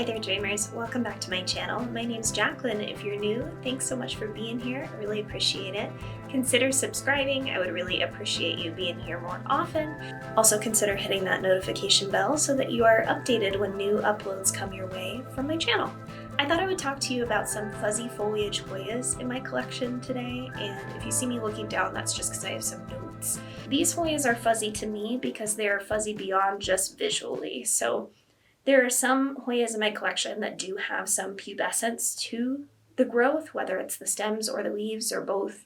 there, dreamers. Welcome back to my channel. My name's Jacqueline. If you're new, thanks so much for being here. I really appreciate it. Consider subscribing. I would really appreciate you being here more often. Also consider hitting that notification bell so that you are updated when new uploads come your way from my channel. I thought I would talk to you about some fuzzy foliage Hoyas in my collection today, and if you see me looking down, that's just because I have some notes. These Hoyas are fuzzy to me because they are fuzzy beyond just visually. So there are some Hoyas in my collection that do have some pubescence to the growth, whether it's the stems or the leaves or both.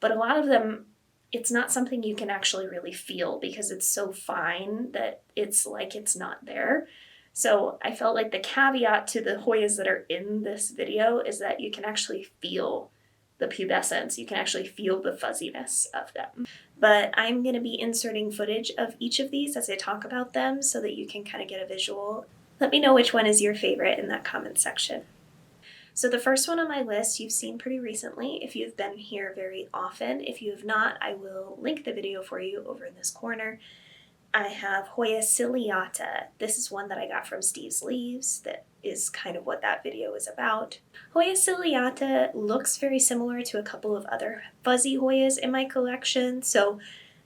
But a lot of them, it's not something you can actually really feel because it's so fine that it's like it's not there. So I felt like the caveat to the Hoyas that are in this video is that you can actually feel the pubescence. You can actually feel the fuzziness of them. But I'm going to be inserting footage of each of these as I talk about them so that you can kind of get a visual. Let me know which one is your favorite in that comment section. So the first one on my list you've seen pretty recently if you've been here very often. If you have not, I will link the video for you over in this corner. I have Hoya ciliata. This is one that I got from Steve's Leaves. That is kind of what that video is about. Hoya ciliata looks very similar to a couple of other fuzzy Hoyas in my collection, so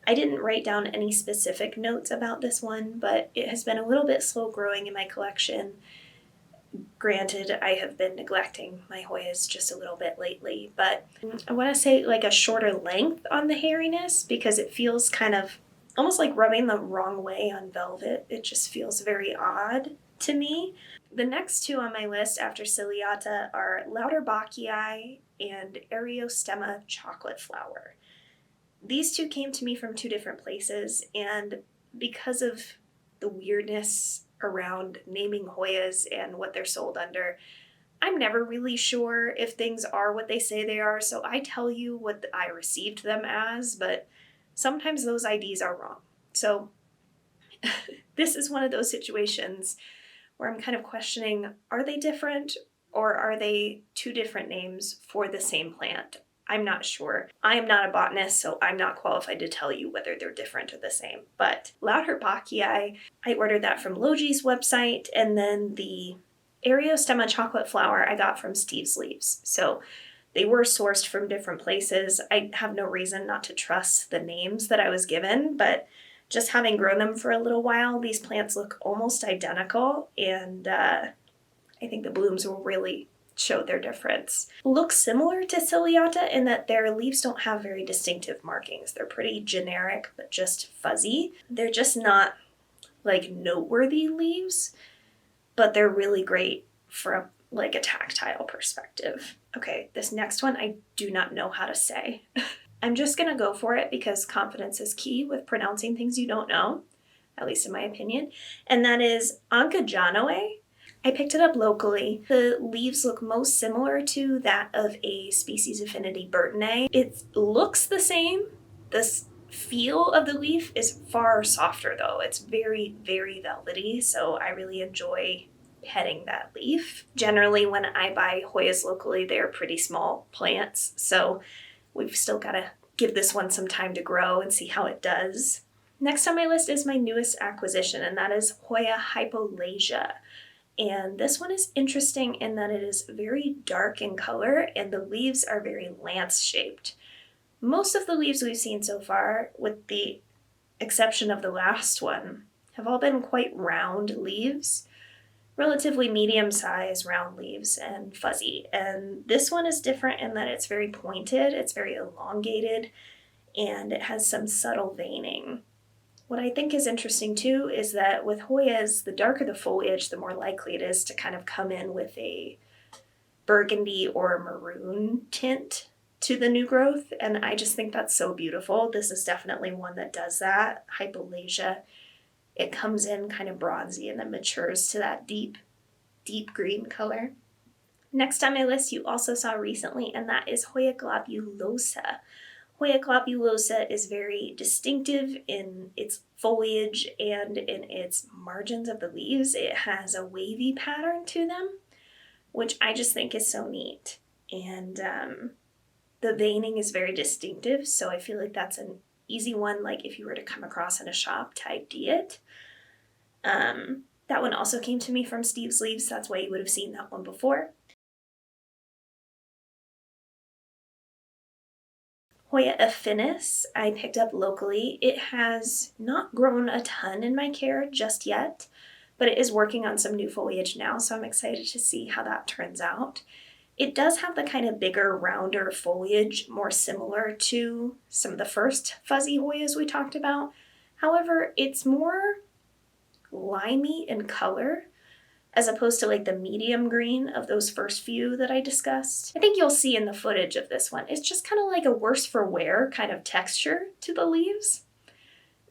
I didn't write down any specific notes about this one, but it has been a little bit slow growing in my collection. Granted, I have been neglecting my Hoyas just a little bit lately, but I want to say like a shorter length on the hairiness because it feels kind of almost like rubbing the wrong way on velvet. It just feels very odd to me. The next two on my list after ciliata are louder bakiai and Eriostemma chocolate flower. These two came to me from two different places, and because of the weirdness around naming Hoyas and what they're sold under, I'm never really sure if things are what they say they are, so I tell you what I received them as, but sometimes those IDs are wrong. So this is one of those situations where I'm kind of questioning, are they different or are they two different names for the same plant? I'm not sure. I am not a botanist, so I'm not qualified to tell you whether they're different or the same. But louder bakiai, I ordered that from Logi's website, and then the Eriostemma chocolate flower I got from Steve's Leaves. So they were sourced from different places. I have no reason not to trust the names that I was given, but just having grown them for a little while, these plants look almost identical, and I think the blooms will really show their difference. Look similar to ciliata in that their leaves don't have very distinctive markings. They're pretty generic, but just fuzzy. They're just not like noteworthy leaves, but they're really great from like a tactile perspective. Okay, this next one I do not know how to say. I'm just gonna go for it because confidence is key with pronouncing things you don't know, at least in my opinion, and that is Oncogenoe. I picked it up locally. The leaves look most similar to that of a species affinity Burtonae. It looks the same. The feel of the leaf is far softer though. It's very, very velvety, so I really enjoy petting that leaf. Generally, when I buy Hoyas locally, they're pretty small plants, so we've still got to give this one some time to grow and see how it does. Next on my list is my newest acquisition, and that is Hoya hypolasia. And this one is interesting in that it is very dark in color and the leaves are very lance-shaped. Most of the leaves we've seen so far, with the exception of the last one, have all been quite round leaves. Relatively medium-sized round leaves and fuzzy. And this one is different in that it's very pointed, it's very elongated, and it has some subtle veining. What I think is interesting too is that with Hoyas, the darker the foliage, the more likely it is to kind of come in with a burgundy or maroon tint to the new growth, and I just think that's so beautiful. This is definitely one that does that, hypolasia. It comes in kind of bronzy and then matures to that deep, deep green color. Next on my list you also saw recently, and that is Hoya globulosa. Hoya globulosa is very distinctive in its foliage and in its margins of the leaves. It has a wavy pattern to them, which I just think is so neat. And the veining is very distinctive, so I feel like that's an easy one, like if you were to come across in a shop to ID it. That one also came to me from Steve's Leaves, that's why you would have seen that one before. Hoya affinis I picked up locally. It has not grown a ton in my care just yet, but it is working on some new foliage now, so I'm excited to see how that turns out. It does have the kind of bigger, rounder foliage, more similar to some of the first fuzzy Hoyas we talked about. However, it's more limey in color as opposed to like the medium green of those first few that I discussed. I think you'll see in the footage of this one, it's just kind of like a worse for wear kind of texture to the leaves.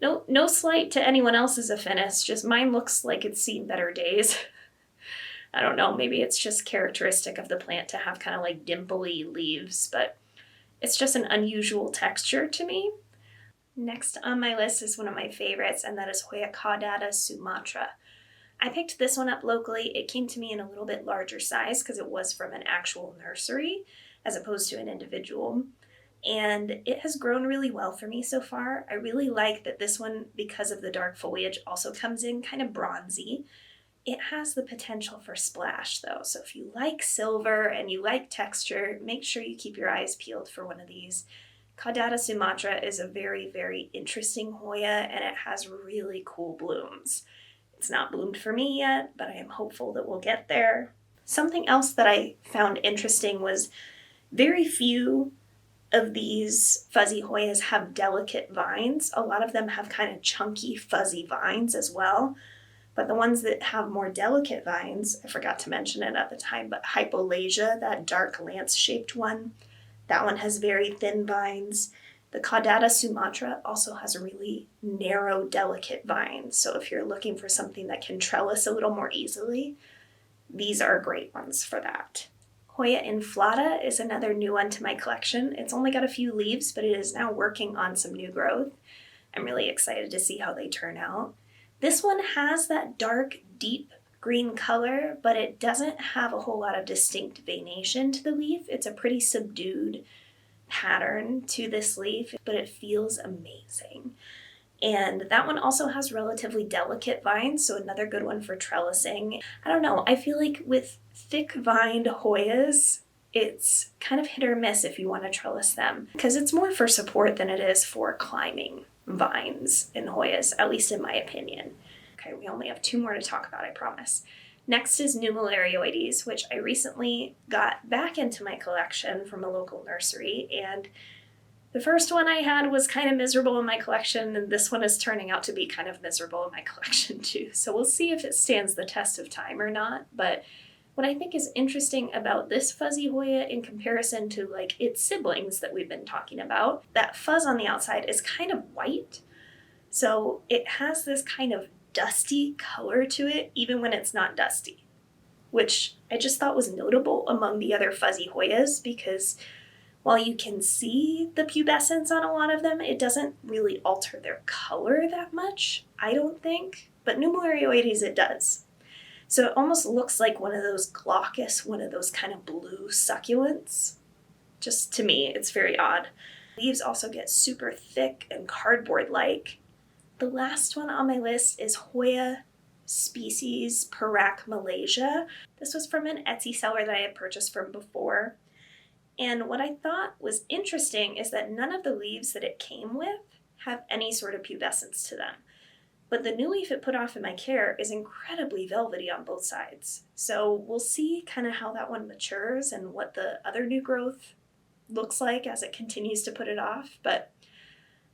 No slight to anyone else's affinis, just mine looks like it's seen better days. I don't know, maybe it's just characteristic of the plant to have kind of like dimply leaves, but it's just an unusual texture to me. Next on my list is one of my favorites, and that is Hoya caudata Sumatra. I picked this one up locally. It came to me in a little bit larger size because it was from an actual nursery as opposed to an individual. And it has grown really well for me so far. I really like that this one, because of the dark foliage, also comes in kind of bronzy. It has the potential for splash though, so if you like silver and you like texture, make sure you keep your eyes peeled for one of these. Caudata Sumatra is a very, very interesting Hoya, and it has really cool blooms. It's not bloomed for me yet, but I am hopeful that we'll get there. Something else that I found interesting was very few of these fuzzy Hoyas have delicate vines. A lot of them have kind of chunky, fuzzy vines as well. But the ones that have more delicate vines, I forgot to mention it at the time, but hypolasia, that dark lance-shaped one, that one has very thin vines. The Caudata Sumatra also has a really narrow, delicate vine. So if you're looking for something that can trellis a little more easily, these are great ones for that. Hoya inflata is another new one to my collection. It's only got a few leaves, but it is now working on some new growth. I'm really excited to see how they turn out. This one has that dark, deep green color, but it doesn't have a whole lot of distinct veination to the leaf. It's a pretty subdued pattern to this leaf, but it feels amazing. And that one also has relatively delicate vines, so another good one for trellising. I don't know, I feel like with thick vined Hoyas, it's kind of hit or miss if you want to trellis them, because it's more for support than it is for climbing vines in Hoyas, at least in my opinion. Okay, we only have two more to talk about, I promise. Next is nummularioides, which I recently got back into my collection from a local nursery, and the first one I had was kind of miserable in my collection, and this one is turning out to be kind of miserable in my collection too. So we'll see if it stands the test of time or not, but what I think is interesting about this fuzzy Hoya in comparison to like its siblings that we've been talking about, that fuzz on the outside is kind of white. So it has this kind of dusty color to it, even when it's not dusty, which I just thought was notable among the other fuzzy Hoyas, because while you can see the pubescence on a lot of them, it doesn't really alter their color that much, I don't think. But nummularioides, it does. So it almost looks like one of those glaucus, one of those kind of blue succulents. Just to me, it's very odd. Leaves also get super thick and cardboard-like. The last one on my list is Hoya species Perak Malaysia. This was from an Etsy seller that I had purchased from before. And what I thought was interesting is that none of the leaves that it came with have any sort of pubescence to them. But the new leaf it put off in my care is incredibly velvety on both sides. So we'll see kind of how that one matures and what the other new growth looks like as it continues to put it off. But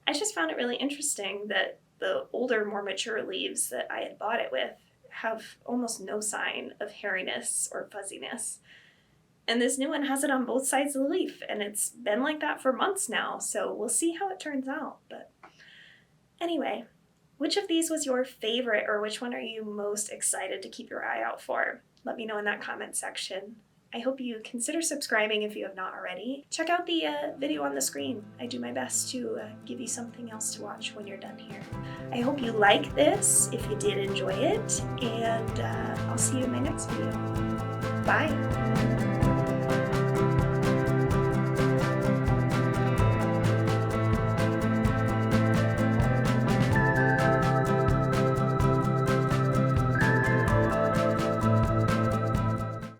I just found it really interesting that the older, more mature leaves that I had bought it with have almost no sign of hairiness or fuzziness. And this new one has it on both sides of the leaf, and it's been like that for months now, so we'll see how it turns out. But anyway, which of these was your favorite, or which one are you most excited to keep your eye out for? Let me know in that comment section. I hope you consider subscribing if you have not already. Check out the video on the screen. I do my best to give you something else to watch when you're done here. I hope you like this, if you did enjoy it, and I'll see you in my next video. Bye!